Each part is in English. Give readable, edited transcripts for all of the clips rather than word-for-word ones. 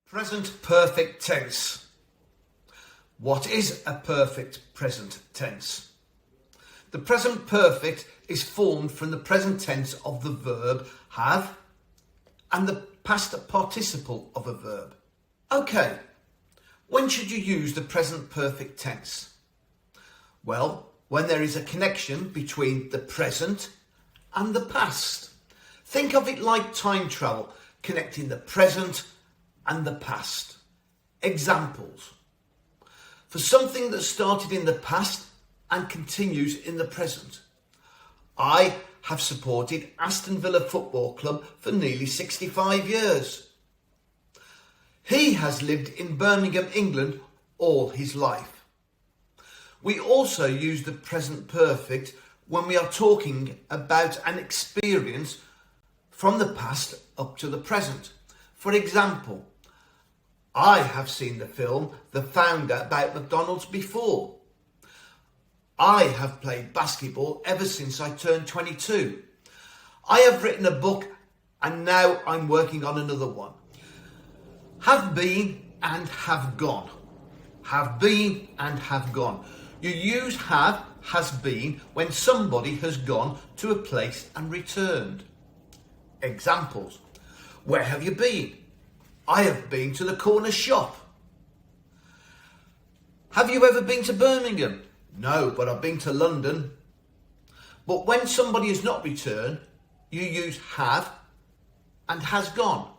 Present perfect tense. What is a perfect present tense? The present perfect is formed from the present tense of the verb have and the past participle of a verb. Okay, when should you use the present perfect tense? Well, when there is a connection between the present and the past. Think of it like time travel, connecting the present and the past. Examples. For something that started in the past and continues in the present. I have supported Aston Villa Football Club for nearly 65 years. He has lived in Birmingham, England all his life. We also use the present perfect when we are talking about an experience from the past up to the present. For example, I have seen the film The Founder about McDonald's before. I have played basketball ever since I turned 22. I have written a book and now I'm working on another one. Have been and have gone. Have been and have gone. You use have, has been when somebody has gone to a place and returned. Examples. Where have you been? I have been to the corner shop. Have you ever been to Birmingham? No, but I've been to London. But when somebody has not returned, you use have and has gone.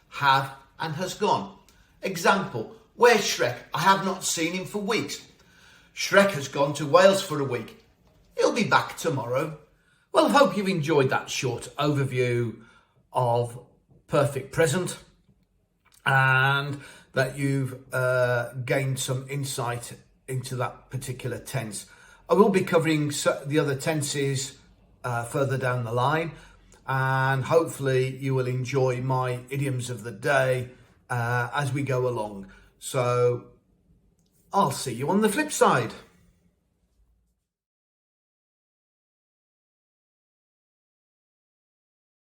Have and has gone. Example. Where's Shrek? I have not seen him for weeks. Shrek has gone to Wales for a week. He'll be back tomorrow. Well, I hope you've enjoyed that short overview of perfect present and that you've gained some insight into that particular tense. I will be covering the other tenses further down the line, and hopefully you will enjoy my idioms of the day as we go along. So I'll see you on the flip side.